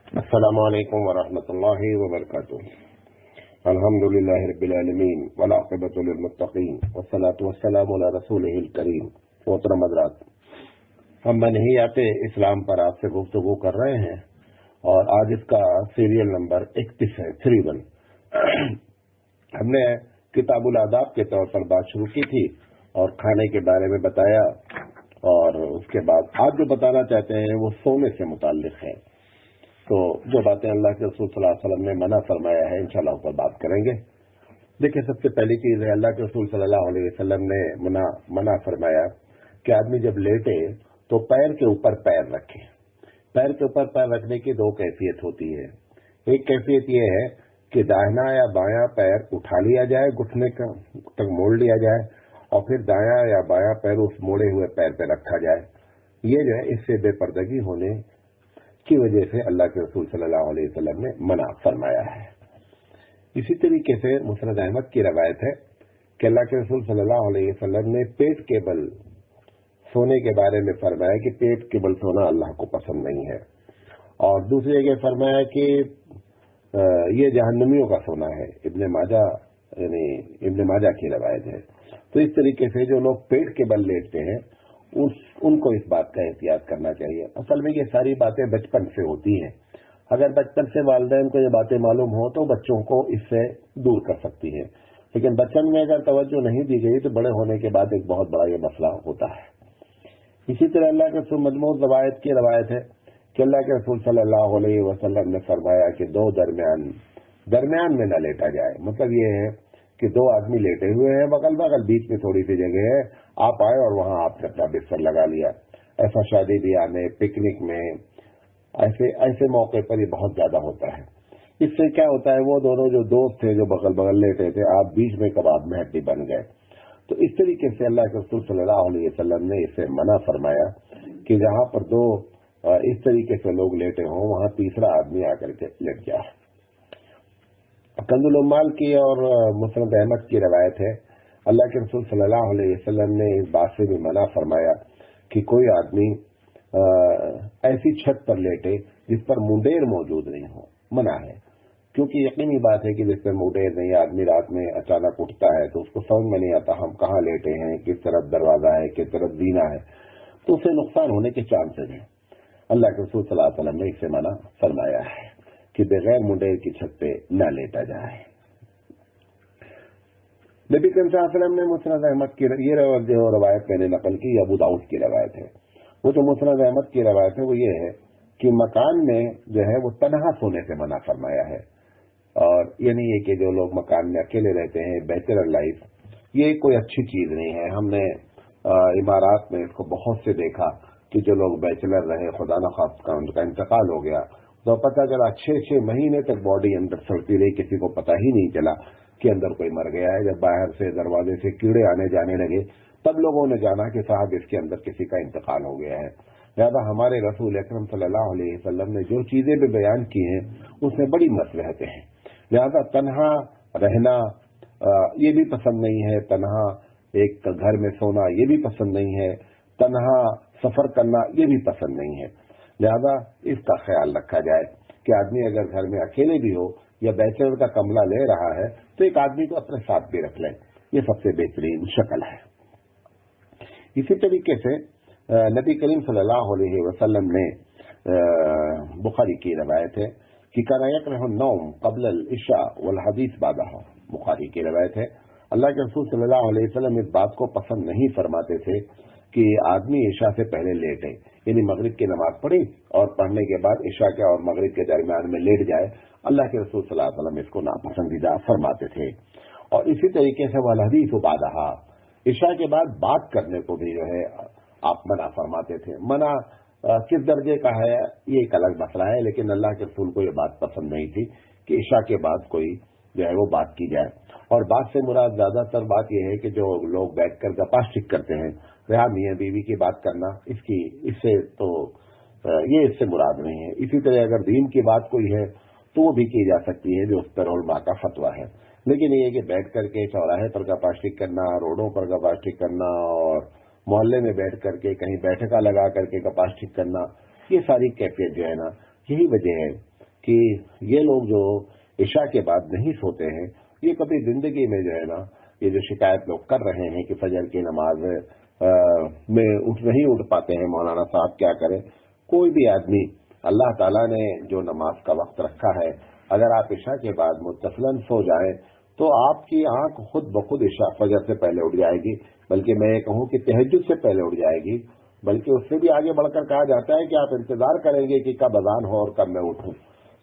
السلام علیکم ورحمۃ اللہ وبرکاتہ۔ الحمدللہ رب العالمین والعاقبۃ للمتقین والصلاۃ والسلام علی رسولہ الکریم۔ محترم حضرات، ہم منہیات اسلام پر آپ سے گفتگو کر رہے ہیں اور آج اس کا سیریل نمبر 31 ہے 31۔ ہم نے کتاب الآداب کے طور پر بات شروع کی تھی اور کھانے کے بارے میں بتایا، اور اس کے بعد آج جو بتانا چاہتے ہیں وہ سونے سے متعلق ہے۔ تو جو باتیں اللہ کے رسول صلی اللہ علیہ وسلم نے منع فرمایا ہے انشاءاللہ اوپر بات کریں گے۔ دیکھیں، سب سے پہلی چیز ہے اللہ کے رسول صلی اللہ علیہ وسلم نے منع فرمایا کہ آدمی جب لیٹے تو پیر کے اوپر پیر رکھے۔ پیر کے اوپر پیر رکھنے کی دو کیفیت ہوتی ہے۔ ایک کیفیت یہ ہے کہ داہنا یا بایاں پیر اٹھا لیا جائے، گھٹنے تک موڑ لیا جائے، اور پھر دایاں یا بایاں پیر اس موڑے ہوئے پیر پہ رکھا جائے۔ یہ جو ہے اس سے بے پردگی ہونے کی وجہ سے اللہ کے رسول صلی اللہ علیہ وسلم نے منع فرمایا ہے۔ اسی طریقے سے مسند احمد کی روایت ہے کہ اللہ کے رسول صلی اللہ علیہ وسلم نے پیٹ کے بل سونے کے بارے میں فرمایا کہ پیٹ کے بل سونا اللہ کو پسند نہیں ہے، اور دوسری جگہ فرمایا کہ یہ جہنمیوں کا سونا ہے۔ ابن ماجہ کی روایت ہے۔ تو اس طریقے سے جو لوگ پیٹ کے بل لیٹتے ہیں ان کو اس بات کا احتیاط کرنا چاہیے۔ اصل میں یہ ساری باتیں بچپن سے ہوتی ہیں۔ اگر بچپن سے والدین کو یہ باتیں معلوم ہو تو بچوں کو اس سے دور کر سکتی ہیں، لیکن بچپن میں اگر توجہ نہیں دی گئی تو بڑے ہونے کے بعد ایک بہت بڑا یہ مسئلہ ہوتا ہے۔ اسی طرح اللہ کے رسول مجموع روایت کی روایت ہے کہ اللہ کے رسول صلی اللہ علیہ وسلم نے فرمایا کہ دو درمیان میں نہ لیٹا جائے۔ مطلب یہ ہے کہ دو آدمی لیٹے ہوئے ہیں بغل بغل، بیچ میں تھوڑی سی جگہ ہے، آپ آئے اور وہاں آپ نے اپنا بستر لگا لیا۔ ایسا شادی بیاہ میں، پکنک میں، ایسے موقع پر یہ بہت زیادہ ہوتا ہے۔ اس سے کیا ہوتا ہے، وہ دونوں جو دوست تھے جو بغل بغل لیٹے تھے، آپ بیچ میں کباب میں ہڈی بن گئے۔ تو اس طریقے سے اللہ کے رسول صلی اللہ علیہ وسلم نے اسے منع فرمایا کہ جہاں پر دو اس طریقے سے لوگ لیٹے ہوں وہاں تیسرا آدمی آ کر کے لیٹ جائے۔ کنز العمال کی اور مسند احمد کی روایت ہے، اللہ کے رسول صلی اللہ علیہ وسلم نے اس بات سے بھی منع فرمایا کہ کوئی آدمی ایسی چھت پر لیٹے جس پر منڈیر موجود نہیں ہو۔ منع ہے، کیونکہ یقینی بات ہے کہ جس پر منڈیر نہیں، آدمی رات میں اچانک اٹھتا ہے تو اس کو سمجھ میں نہیں آتا ہم کہاں لیٹے ہیں، کس طرف دروازہ ہے، کس طرف زینہ ہے، تو اسے نقصان ہونے کے چانسز ہیں۔ اللہ کے رسول صلی اللہ علیہ وسلم نے اسے منع فرمایا ہے کہ بغیر منڈیر کی چھت پہ نہ لیٹا جائے۔ نبی کریم صلی اللہ علیہ وسلم نے مسند احمد کی یہ روایت میں نے نقل کی، ابو داؤد کی روایت ہے۔ وہ جو مسند احمد کی روایت ہے وہ یہ ہے کہ مکان میں جو ہے وہ تنہا سونے سے منع فرمایا ہے، اور یعنی یہ کہ جو لوگ مکان میں اکیلے رہتے ہیں، بیچلر لائف، یہ کوئی اچھی چیز نہیں ہے۔ ہم نے امارات میں اس کو بہت سے دیکھا کہ جو لوگ بیچلر رہے، خدا نخواستہ ان کا انتقال ہو گیا تو پتہ چلا 6 مہینے تک باڈی اندر سڑتی رہی، کسی کو پتہ ہی نہیں چلا کہ اندر کوئی مر گیا ہے۔ جب باہر سے دروازے سے کیڑے آنے جانے لگے تب لوگوں نے جانا کہ صاحب اس کے اندر کسی کا انتقال ہو گیا ہے۔ لہذا ہمارے رسول اکرم صلی اللہ علیہ وسلم نے جو چیزیں بھی بیان کی ہیں اس میں بڑی مصلحتیں ہیں۔ لہذا تنہا رہنا یہ بھی پسند نہیں ہے، تنہا ایک گھر میں سونا یہ بھی پسند نہیں ہے، تنہا سفر کرنا یہ بھی پسند نہیں ہے۔ لہذا اس کا خیال رکھا جائے کہ آدمی اگر گھر میں اکیلے بھی ہو یا بیچلر کا کمرہ لے رہا ہے تو ایک آدمی کو اپنے ساتھ بھی رکھ لے، یہ سب سے بہترین شکل ہے۔ اسی طریقے سے نبی کریم صلی اللہ علیہ وسلم نے بخاری کی روایت ہے کہ کان یکرہ النوم قبل العشاء والحدیث بعدہ، بخاری کی روایت ہے اللہ کے رسول صلی اللہ علیہ وسلم اس بات کو پسند نہیں فرماتے تھے کہ آدمی عشاء سے پہلے لیٹے، یعنی مغرب کی نماز پڑھی اور پڑھنے کے بعد عشاء کے اور مغرب کے درمیان میں لیٹ جائے۔ اللہ کے رسول صلی اللہ علیہ وسلم اس کو ناپسندیدہ فرماتے تھے۔ اور اسی طریقے سے والحدیث بعدہ، عشاء کے بعد بات کرنے کو بھی جو ہے آپ منع فرماتے تھے۔ منع کس درجے کا ہے یہ ایک الگ مسئلہ ہے، لیکن اللہ کے رسول کو یہ بات پسند نہیں تھی کہ عشاء کے بعد کوئی جو ہے وہ بات کی جائے۔ اور بات سے مراد زیادہ تر بات یہ ہے کہ جو لوگ بیٹھ کر گپاشٹک کرتے ہیں، رہا میاں بیوی کی بات کرنا، اس سے مراد نہیں ہے۔ اسی طرح اگر دین کی بات کوئی ہے تو وہ بھی کی جا سکتی ہے جو اس پر علماء کا فتویٰ ہے، لیکن یہ کہ بیٹھ کر کے چوراہے پر گپاشٹک کرنا، روڈوں پر گپاشٹک کرنا، اور محلے میں بیٹھ کر کے کہیں بیٹھکا لگا کر کے گپاشٹک کرنا، یہ ساری کیفیت جو ہے نا، یہی وجہ ہے کہ یہ لوگ جو عشاء کے بعد نہیں سوتے ہیں، یہ کبھی زندگی میں جو ہے نا یہ جو شکایت لوگ کر رہے ہیں کہ فجر کی نماز میں نہیں اٹھ پاتے ہیں، مولانا صاحب کیا کریں؟ کوئی بھی آدمی، اللہ تعالیٰ نے جو نماز کا وقت رکھا ہے، اگر آپ عشاء کے بعد متصلاً سو جائیں تو آپ کی آنکھ خود بخود عشاء فجر سے پہلے اٹھ جائے گی، بلکہ میں یہ کہوں کہ تہجد سے پہلے اٹھ جائے گی، بلکہ اس سے بھی آگے بڑھ کر کہا جاتا ہے کہ آپ انتظار کریں گے کہ کب اذان ہو اور کب میں اٹھوں،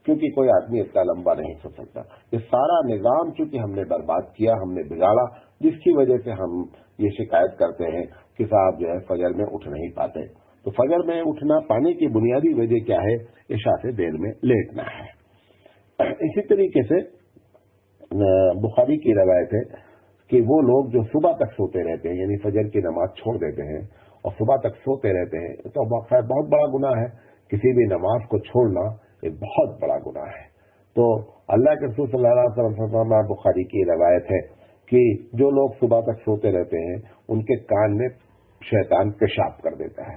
کیونکہ کوئی آدمی اتنا لمبا نہیں سو سکتا۔ یہ سارا نظام چونکہ ہم نے برباد کیا، ہم نے بگاڑا، جس کی وجہ سے ہم یہ شکایت کرتے ہیں کہ صاحب جو ہے فجر میں اٹھ نہیں پاتے۔ تو فجر میں اٹھنا پانے کی بنیادی وجہ کیا ہے؟ عشاء سے دیر میں لیٹنا ہے۔ اسی طریقے سے بخاری کی روایت ہے کہ وہ لوگ جو صبح تک سوتے رہتے ہیں، یعنی فجر کی نماز چھوڑ دیتے ہیں اور صبح تک سوتے رہتے ہیں، تو بہت بڑا گناہ ہے۔ کسی بھی نماز کو چھوڑنا ایک بہت بڑا گناہ ہے۔ تو اللہ کے رسول صلی اللہ علیہ وسلم بخاری کی روایت ہے کہ جو لوگ صبح تک سوتے رہتے ہیں ان کے کان میں شیطان پیشاب کر دیتا ہے۔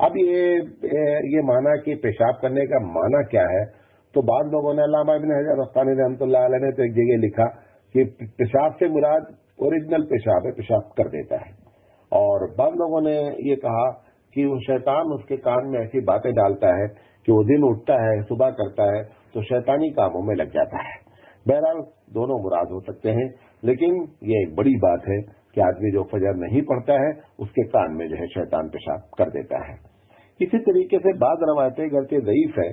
اب یہ معنی کہ پیشاب کرنے کا معنی کیا ہے؟ تو بعض لوگوں نے، علامہ ابن حجر اسقلانی رحمۃ اللہ علیہ نے تو ایک جگہ لکھا کہ پیشاب سے مراد اوریجنل پیشاب ہے، پیشاب کر دیتا ہے، اور بعض لوگوں نے یہ کہا کہ وہ شیطان اس کے کان میں ایسی باتیں ڈالتا ہے کہ وہ دن اٹھتا ہے، صبح کرتا ہے تو شیطانی کاموں میں لگ جاتا ہے۔ بہرحال دونوں مراد ہو سکتے ہیں، لیکن یہ ایک بڑی بات ہے کہ آدمی جو فجر نہیں پڑھتا ہے اس کے کان میں جو ہے شیطان پیشاب کر دیتا ہے۔ اسی طریقے سے بعض روایتیں گرچہ ضعیف ہے،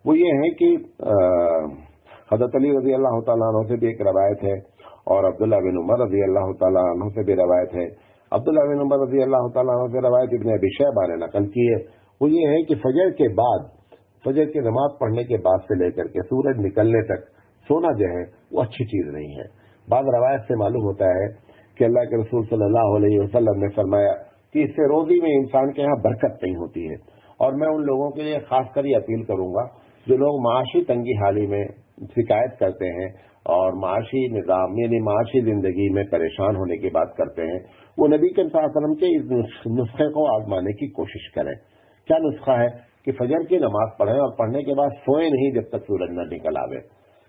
وہ یہ ہے کہ حضرت علی رضی اللہ تعالیٰ عنہ سے بھی ایک روایت ہے، اور عبداللہ بن عمر رضی اللہ تعالیٰ عنہ سے بھی روایت ہے۔ عبداللہ بن عمر رضی اللہ تعالیٰ عنہ سے روایت ابن ابی شیبہ نے نقل کی ہے، وہ یہ ہے کہ فجر کے بعد، فجر کی نماز پڑھنے کے بعد سے لے کر کے سورج نکلنے تک سونا جو ہے وہ اچھی چیز نہیں ہے۔ بعض روایت سے معلوم ہوتا ہے کہ اللہ کے رسول صلی اللہ علیہ وسلم نے فرمایا کہ اس سے روزی میں انسان کے ہاں برکت نہیں ہوتی ہے، اور میں ان لوگوں کے لیے خاص کر یہ اپیل کروں گا جو لوگ معاشی تنگی حالی میں شکایت کرتے ہیں اور معاشی نظام یعنی معاشی زندگی میں پریشان ہونے کی بات کرتے ہیں، وہ نبی کریم صلی اللہ علیہ وسلم کے اس نسخے کو آزمانے کی کوشش کریں۔ کیا نسخہ ہے؟ کہ فجر کی نماز پڑھیں اور پڑھنے کے بعد سوئیں نہیں جب تک سورج نہ نکل آوے۔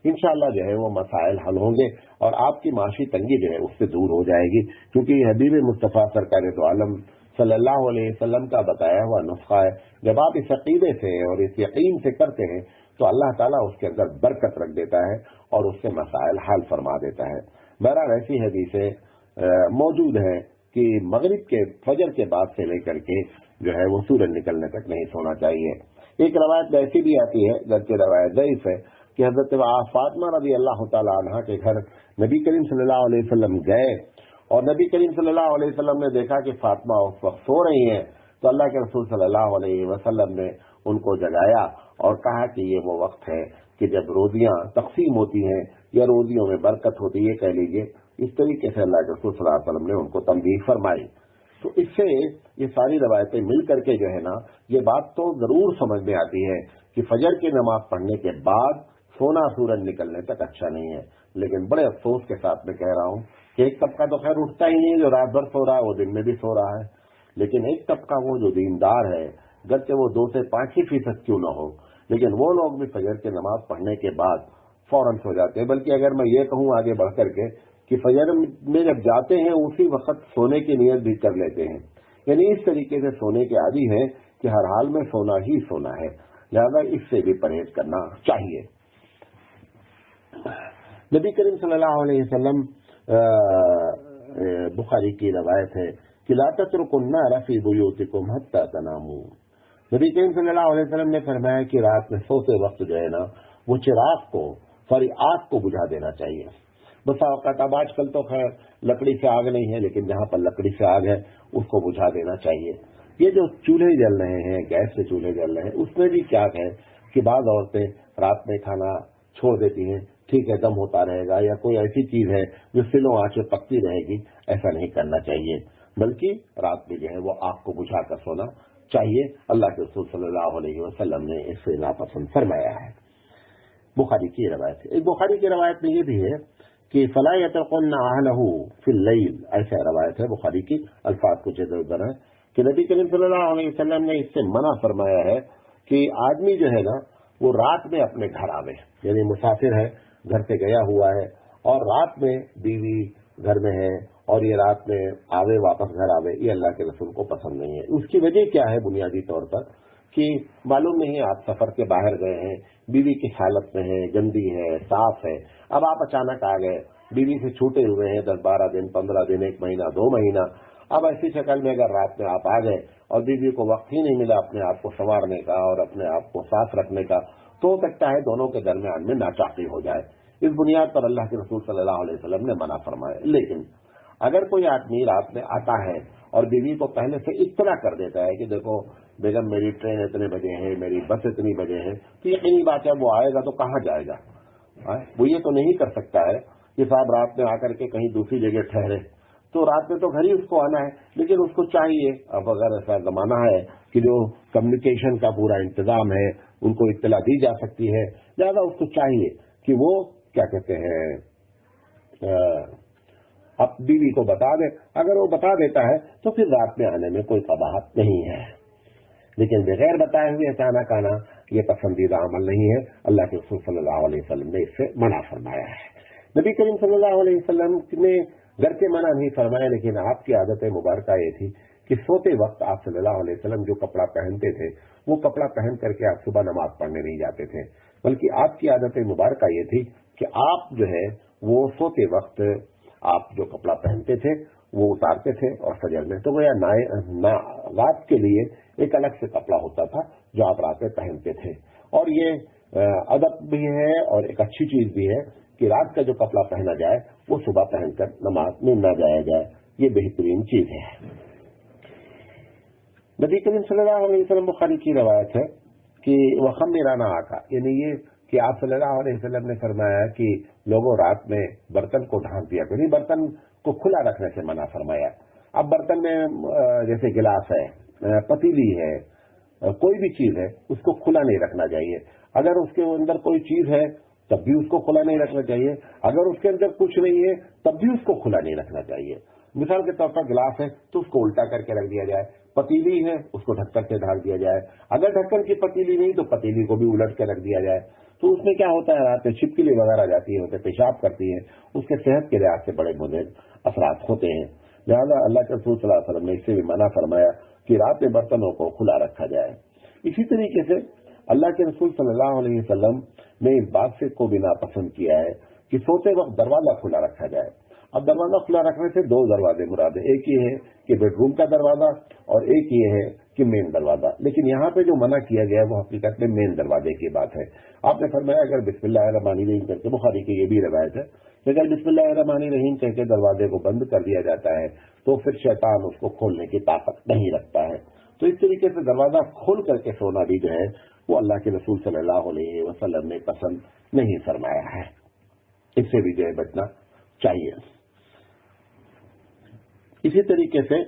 انشاءاللہ جو ہے وہ مسائل حل ہوں گے اور آپ کی معاشی تنگی جو ہے اس سے دور ہو جائے گی، کیونکہ یہ حبیب مصطفیٰ سرکار دو عالم صلی اللہ علیہ وسلم کا بتایا ہوا نسخہ ہے۔ جب آپ اس عقیدے سے اور اس یقین سے کرتے ہیں تو اللہ تعالیٰ اس کے اندر برکت رکھ دیتا ہے اور اس سے مسائل حل فرما دیتا ہے۔ بہرحال ایسی حدیثیں موجود ہیں کہ مغرب کے فجر کے بعد سے لے کر کے جو ہے وہ سورج نکلنے تک نہیں سونا چاہیے۔ ایک روایت ایسی بھی آتی ہے، جبکہ روایت ضعیف ہے، کہ حضرت فاطمہ رضی اللہ تعالی عنہا کے گھر نبی کریم صلی اللہ علیہ وسلم گئے اور نبی کریم صلی اللہ علیہ وسلم نے دیکھا کہ فاطمہ اس وقت سو رہی ہیں، تو اللہ کے رسول صلی اللہ علیہ وسلم نے ان کو جگایا اور کہا کہ یہ وہ وقت ہے کہ جب روزیاں تقسیم ہوتی ہیں یا روزیوں میں برکت ہوتی ہے، کہہ لیجیے۔ اس طریقے سے اللہ کے رسول صلی اللہ علیہ وسلم نے ان کو تنبیہ فرمائی۔ تو اس سے یہ ساری روایتیں مل کر کے جو ہے نا، یہ بات تو ضرور سمجھ میں آتی ہے کہ فجر کی نماز پڑھنے کے بعد سونا سورج نکلنے تک اچھا نہیں ہے، لیکن بڑے افسوس کے ساتھ میں کہہ رہا ہوں کہ ایک طبقہ تو خیر اٹھتا ہی نہیں، جو رات بھر سو رہا ہے وہ دن میں بھی سو رہا ہے، لیکن ایک طبقہ وہ جو دیندار ہے، گرچہ وہ 2 سے 5% کیوں نہ ہو، لیکن وہ لوگ بھی فجر کی نماز پڑھنے کے بعد فوراً سو جاتے ہیں۔ بلکہ اگر میں یہ کہوں آگے بڑھ کر کے کہ فجر میں جب جاتے ہیں اسی وقت سونے کی نیت بھی کر لیتے ہیں، یعنی اس طریقے سے سونے کے عادی ہیں کہ ہر حال میں سونا ہی سونا ہے، لہذا اس سے بھی پرہیز کرنا چاہیے۔ نبی کریم صلی اللہ علیہ وسلم بخاری کی روایت ہے کہ لا تترکوا النار فی بیوتکم حتی تناموا۔ نبی کریم صلی اللہ علیہ وسلم نے فرمایا کہ رات میں سوتے وقت جو ہے نا وہ آگ کو بجھا دینا چاہیے۔ بسا اوقات اب آج کل تو خیر لکڑی سے آگ نہیں ہے، لیکن جہاں پر لکڑی سے آگ ہے اس کو بجھا دینا چاہیے۔ یہ جو چولہے جل رہے ہیں، گیس سے چولہے جل رہے ہیں، اس میں بھی کیا ہے کہ بعض عورتیں رات میں کھانا چھوڑ دیتی ہیں، ٹھیک ہے دم ہوتا رہے گا، یا کوئی ایسی چیز ہے جو سلوں آنچ پہ پکتی رہے گی، ایسا نہیں کرنا چاہیے، بلکہ رات میں جو ہے وہ آگ کو بجھا کر سونا چاہیے۔ اللہ کے رسول صلی اللہ علیہ وسلم نے اس سے ناپسند فرمایا ہے۔ بخاری کی روایت ہے، ایک بخاری کی روایت میں یہ بھی ہے کہ فلا یترکن اہلہ فی اللیل، ایسا روایت ہے بخاری کی، الفاظ کچھ ادھر ادھر ہیں کہ نبی کریم صلی اللہ علیہ وسلم نے اس سے منع فرمایا ہے کہ آدمی جو ہے نا وہ رات میں اپنے گھر آوے، یعنی مسافر ہے، گھر سے گیا ہوا ہے اور رات میں بیوی گھر میں ہے اور یہ رات میں آوے، واپس گھر آوے، یہ اللہ کے رسول کو پسند نہیں ہے۔ اس کی وجہ کیا ہے؟ بنیادی طور پر کہ معلوم نہیں آپ سفر کے باہر گئے ہیں، بیوی کی حالت میں ہے، گندی ہے، صاف ہے، اب آپ اچانک آ گئے، بیوی سے چھوٹے ہوئے ہیں 10-12 دن، 15 دن، 1 مہینہ، 2 مہینہ، اب ایسی شکل میں اگر رات میں آپ آ گئے اور بیوی کو وقت ہی نہیں ملا اپنے آپ کو سنوارنے کا اور اپنے آپ کو صاف رکھنے کا، تو ہو سکتا ہے دونوں کے درمیان میں ناچاقی ہو جائے۔ اس بنیاد پر اللہ کے رسول صلی اللہ علیہ وسلم نے منع فرمایا۔ لیکن اگر کوئی آدمی رات میں آتا ہے اور بیوی کو پہلے سے اطلاع کر دیتا ہے کہ دیکھو بیگم میری ٹرین اتنے بجے ہے، میری بس اتنی بجے ہے، تو یقینی بات ہے وہ آئے گا تو کہاں جائے گا؟ وہ یہ تو نہیں کر سکتا ہے کہ صاحب رات میں آ کر کے کہیں دوسری جگہ ٹھہرے، تو رات میں تو گھر ہی اس کو آنا ہے، لیکن اس کو چاہیے، اب اگر ایسا زمانہ ہے کہ جو کمیونیکیشن کا پورا انتظام ہے، ان کو اطلاع دی جا سکتی ہے، لہٰذا اس کو چاہیے کہ وہ کیا کہتے ہیں اب بیوی کو بتا دے۔ اگر وہ بتا دیتا ہے تو پھر رات میں آنے میں کوئی قباحت نہیں ہے، لیکن بغیر بتائے ہوئے اچانک آنا یہ پسندیدہ عمل نہیں ہے۔ اللہ کے رسول صلی اللہ علیہ وسلم نے اس سے منع فرمایا ہے۔ نبی کریم صلی اللہ علیہ وسلم نے گھر کے منع نہیں فرمایا، لیکن آپ کی عادت مبارکہ یہ تھی کہ سوتے وقت آپ صلی اللہ علیہ وسلم جو کپڑا پہنتے تھے وہ کپڑا پہن کر کے آپ صبح نماز پڑھنے نہیں جاتے تھے، بلکہ آپ کی عادت مبارکہ یہ تھی کہ آپ جو ہے وہ سوتے وقت آپ جو کپڑا پہنتے تھے وہ اتارتے تھے اور فجر میں تو وہ رات کے لیے ایک الگ سے کپڑا ہوتا تھا جو آپ رات میں پہنتے تھے، اور یہ ادب بھی ہے اور ایک اچھی چیز بھی ہے کہ رات کا جو کپڑا پہنا جائے وہ صبح پہن کر نماز میں نہ جایا جائے، یہ بہترین چیز ہے۔ نبی کریم صلی اللہ علیہ وسلم بخاری کی روایت ہے کہ وہ خمیرانہ آقا، یعنی یہ کہ آپ صلی اللہ علیہ وسلم نے فرمایا کہ لوگوں رات میں برتن کو ڈھانپ دیا، یعنی برتن کو کھلا رکھنے سے منع فرمایا۔ اب برتن میں جیسے گلاس ہے، پتیلی ہے، کوئی بھی چیز ہے، اس کو کھلا نہیں رکھنا چاہیے۔ اگر اس کے اندر کوئی چیز ہے تب بھی اس کو کھلا نہیں رکھنا چاہیے، اگر اس کے اندر کچھ نہیں ہے تب بھی اس کو کھلا نہیں رکھنا چاہیے۔ مثال کے طور پر گلاس ہے تو اس کو الٹا کر کے رکھ دیا جائے، پتیلی ہے اس کو ڈھکن سے ڈھک دیا جائے، اگر ڈھکن کی پتیلی نہیں تو پتیلی کو بھی الٹ کے رکھ دیا جائے، تو اس میں کیا ہوتا ہے رات میں چھپکلی وغیرہ جاتی ہے، اسے پیشاب کرتی ہے، اس کے صحت کے لحاظ سے بڑے مضر اثرات ہوتے ہیں۔ لہٰذا اللہ کے رسول صلی اللہ علیہ وسلم نے اس سے بھی منع فرمایا کہ رات میں برتنوں کو کھلا رکھا جائے۔ اسی طریقے سے اللہ کے رسول صلی اللہ علیہ وسلم نے اس بات سے کو بھی ناپسند کیا ہے کہ سوتے وقت دروازہ کھلا رکھا جائے۔ اب دروازہ کھلا رکھنے سے 2 دروازے مراد ہے، ایک یہ ہے کہ بیڈ روم کا دروازہ اور ایک یہ ہے کہ مین دروازہ، لیکن یہاں پہ جو منع کیا گیا ہے وہ حقیقت میں مین دروازے کی بات ہے۔ آپ نے فرمایا اگر بسم اللہ الرحمن الرحیم کر کے، بخاری کی یہ بھی روایت ہے، اگر بسم اللہ الرحمن الرحیم کہہ کے دروازے کو بند کر دیا جاتا ہے تو پھر شیطان اس کو کھولنے کی طاقت نہیں رکھتا ہے۔ تو اس طریقے سے دروازہ کھول کر کے سونا بھی جو ہے وہ اللہ کے رسول صلی اللہ علیہ وسلم نے پسند نہیں فرمایا ہے، اس سے بھی جو ہے بچنا چاہیے۔ اسی طریقے سے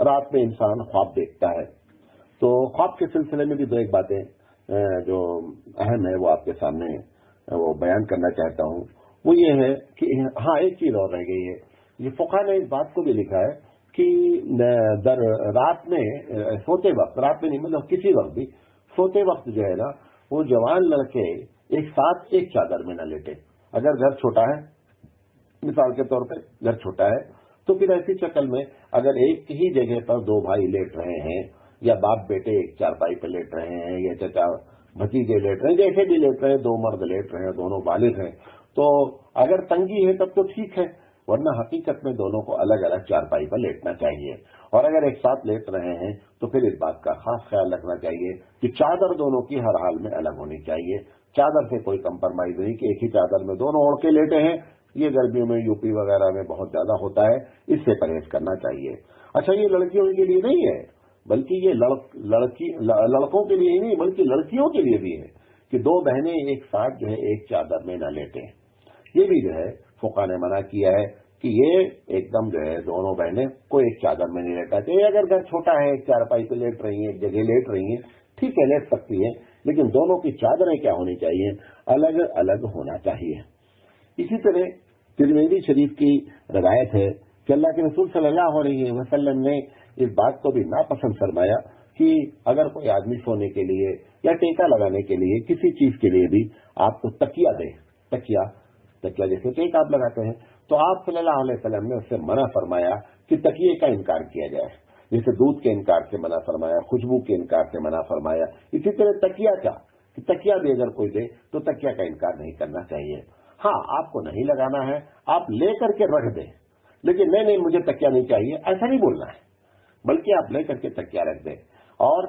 رات میں انسان خواب دیکھتا ہے، تو خواب کے سلسلے میں بھی 2 باتیں جو اہم ہے وہ آپ کے سامنے وہ بیان کرنا چاہتا ہوں۔ وہ یہ ہے کہ ہاں ایک چیز اور رہ گئی ہے، یہ فقہ نے اس بات کو بھی لکھا ہے کہ رات میں سوتے وقت، رات میں نہیں مطلب کسی وقت بھی سوتے وقت جو ہے نا وہ جوان لڑکے ایک ساتھ ایک چادر میں نہ لیٹے۔ اگر گھر چھوٹا ہے، مثال کے طور پہ گھر چھوٹا ہے تو پھر ایسی شکل میں اگر ایک ہی جگہ پر 2 بھائی لیٹ رہے ہیں یا باپ بیٹے ایک چارپائی پہ لیٹ رہے ہیں یا چچا بھتیجے لیٹ رہے ہیں، جیسے بھی لیٹ رہے ہیں، 2 مرد لیٹ رہے ہیں، دونوں بالغ ہیں، تو اگر تنگی ہے تب تو ٹھیک ہے، ورنہ حقیقت میں دونوں کو الگ الگ چارپائی پر لیٹنا چاہیے۔ اور اگر ایک ساتھ لیٹ رہے ہیں تو پھر اس بات کا خاص خیال رکھنا چاہیے کہ چادر دونوں کی ہر حال میں الگ ہونی چاہیے، چادر سے کوئی کمپرمائز نہیں کہ ایک ہی چادر میں دونوں اوڑھ کے لیٹے ہیں، یہ گرمیوں میں یو پی وغیرہ میں بہت زیادہ ہوتا ہے، اس سے پرہیز کرنا چاہیے۔ اچھا یہ لڑکیوں کے لیے نہیں ہے، بلکہ یہ لڑکوں کے لیے ہی نہیں بلکہ لڑکیوں کے لیے بھی ہے کہ 2 بہنیں ایک ساتھ جو ہے ایک چادر میں نہ لیٹیں۔ یہ بھی جو ہے فقہ نے منع کیا ہے کہ یہ ایک دم جو ہے دونوں بہنیں کوئی ایک چادر میں نہیں لیٹا چاہیے۔ اگر گھر چھوٹا ہے، ایک چارپائی پہ لیٹ رہی ہیں، ایک جگہ لیٹ رہی ہیں، ٹھیک ہے لیٹ سکتی ہیں، لیکن دونوں کی چادریں کیا ہونی چاہیے؟ الگ الگ ہونا چاہیے۔ اسی طرح ترمذی شریف کی روایت ہے کہ اللہ کے رسول صلی اللہ علیہ وسلم نے اس بات کو بھی ناپسند فرمایا کہ اگر کوئی آدمی سونے کے لیے یا ٹیکا لگانے کے لیے کسی چیز کے لیے بھی آپ کو تکیہ دے، تکیہ جیسے ٹیکا آپ لگاتے ہیں، تو آپ صلی اللہ علیہ وسلم نے اس سے منع فرمایا کہ تکیے کا انکار کیا جائے، جیسے دودھ کے انکار سے منع فرمایا، خوشبو کے انکار سے منع فرمایا، اسی طرح تکیہ کا کہ تکیہ بھی اگر کوئی دے تو تکیہ کا انکار نہیں کرنا چاہیے۔ ہاں، آپ کو نہیں لگانا ہے، آپ لے کر کے رکھ دیں، لیکن نہیں مجھے تکیہ نہیں چاہیے ایسا نہیں بولنا ہے، بلکہ آپ لے کر کے تکیہ رکھ دیں۔ اور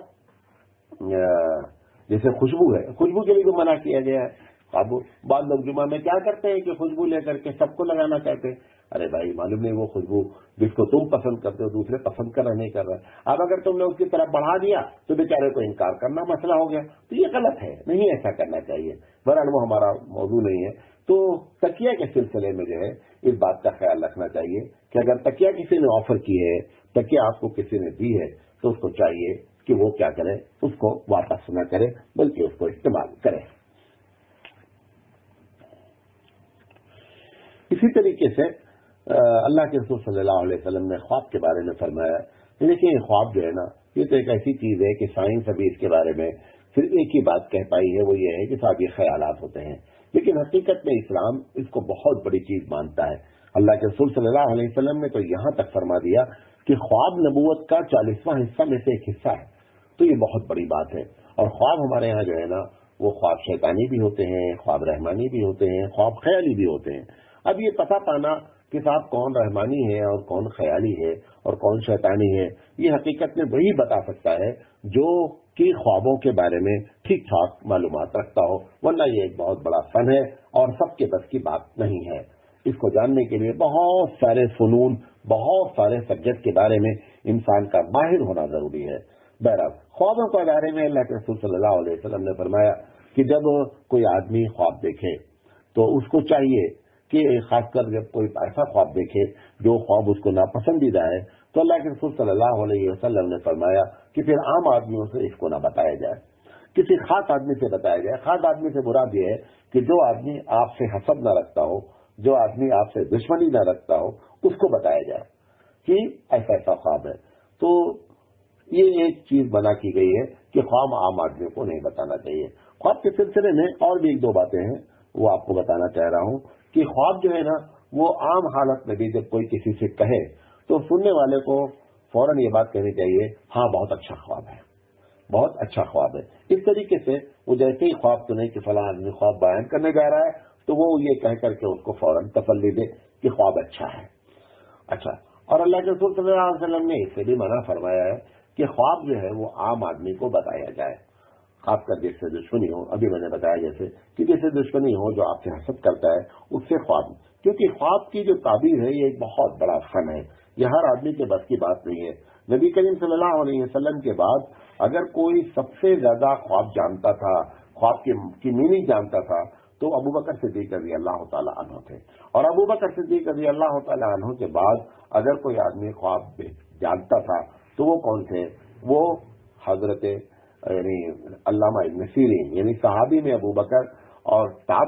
جیسے خوشبو ہے، خوشبو کے لیے بھی منع کیا گیا ہے۔ اب بعض لوگ جمعہ میں کیا کرتے ہیں کہ خوشبو لے کر کے سب کو لگانا چاہتے ہیں۔ ارے بھائی، معلوم نہیں وہ خوشبو جس کو تم پسند کرتے ہو دوسرے پسند کرنا نہیں کر رہے، اب اگر تم نے اس کی طرف بڑھا دیا تو بیچارے کو انکار کرنا مسئلہ ہو گیا، تو یہ غلط ہے، نہیں ایسا کرنا چاہیے۔ بہرحال وہ ہمارا موضوع نہیں ہے۔ تو تکیہ کے سلسلے میں جو ہے اس بات کا خیال رکھنا چاہیے کہ اگر تکیہ کسی نے آفر کی ہے، تکیہ آپ کو کسی نے دی ہے، تو اس کو چاہیے کہ وہ کیا کرے، اس کو واپس نہ کرے بلکہ اس کو استعمال کرے۔ اسی طریقے سے اللہ کے رسول صلی اللہ علیہ وسلم نے خواب کے بارے میں فرمایا۔ دیکھیں، خواب جو ہے نا، یہ تو ایک ایسی چیز ہے کہ سائنس ابھی اس کے بارے میں صرف ایک ہی بات کہہ پائی ہے، وہ یہ ہے کہ صاحب یہ خیالات ہوتے ہیں، لیکن حقیقت میں اسلام اس کو بہت بڑی چیز مانتا ہے۔ اللہ کے رسول صلی اللہ علیہ وسلم نے تو یہاں تک فرما دیا کہ خواب نبوت کا 40واں حصہ میں سے ایک حصہ ہے، تو یہ بہت بڑی بات ہے۔ اور خواب ہمارے ہاں جو ہے نا، وہ خواب شیطانی بھی ہوتے ہیں، خواب رحمانی بھی ہوتے ہیں، خواب خیالی بھی ہوتے ہیں۔ اب یہ پتہ پانا کہ صاحب کون رحمانی ہے اور کون خیالی ہے اور کون شیطانی ہے، یہ حقیقت میں وہی بتا سکتا ہے جو کہ خوابوں کے بارے میں ٹھیک ٹھاک معلومات رکھتا ہو، ورنہ یہ ایک بہت بڑا فن ہے اور سب کے بس کی بات نہیں ہے۔ اس کو جاننے کے لیے بہت سارے فنون، بہت سارے سبجیکٹ کے بارے میں انسان کا ماہر ہونا ضروری ہے۔ بہرحال خوابوں کے بارے میں اللہ کے رسول صلی اللہ علیہ وسلم نے فرمایا کہ جب کوئی آدمی خواب دیکھے تو اس کو چاہیے کہ خاص کر جب کوئی ایسا خواب دیکھے جو خواب اس کو ناپسندیدہ ہے، تو اللہ کے رسول صلی اللہ علیہ وسلم نے فرمایا کہ پھر عام آدمیوں سے اس کو نہ بتایا جائے، کسی خاص آدمی سے بتایا جائے۔ خاص آدمی سے مراد یہ ہے کہ جو آدمی آپ سے حسد نہ رکھتا ہو، جو آدمی آپ سے دشمنی نہ رکھتا ہو، اس کو بتایا جائے کہ ایسا ایسا خواب ہے۔ تو یہ ایک چیز بنا کی گئی ہے کہ خواب عام آدمیوں کو نہیں بتانا چاہیے۔ خواب کے سلسلے میں اور بھی ایک دو باتیں ہیں، وہ آپ کو بتانا چاہ رہا ہوں کہ خواب جو ہے نا، وہ عام حالت میں بھی جب کوئی کسی سے کہے تو سننے والے کو فوراً یہ بات کہنی چاہیے، ہاں بہت اچھا خواب ہے، بہت اچھا خواب ہے۔ اس طریقے سے وہ جیسے ہی خواب سنے کہ فلاں آدمی خواب بیان کرنے جا رہا ہے تو وہ یہ کہہ کر کے اس کو فوراً تسلی دے کہ خواب اچھا ہے۔ اچھا، اور اللہ کے رسول صلی اللہ علیہ وسلم نے اس سے بھی منع فرمایا ہے کہ خواب جو ہے وہ عام آدمی کو بتایا جائے، خاص کر جس سے دشمنی ہو۔ ابھی میں نے بتایا جیسے کہ جس سے دشمنی ہو، جو آپ سے حسد کرتا ہے، اس سے خواب، کیونکہ خواب کی جو تعبیر ہے یہ ایک بہت بڑا فن ہے، یہ ہر آدمی کے بس کی بات نہیں ہے۔ نبی کریم صلی اللہ علیہ وسلم کے بعد اگر کوئی سب سے زیادہ خواب جانتا تھا، خواب کی میننگ جانتا تھا، تو ابو بکر صدیق رضی اللہ تعالی عنہ تھے۔ اور ابو بکر صدیق رضی اللہ تعالی عنہ کے بعد اگر کوئی آدمی خواب جانتا تھا تو وہ کون تھے؟ وہ حضرت یعنی علامہ ابن سیرین، یعنی صحابی میں ابو بکر اور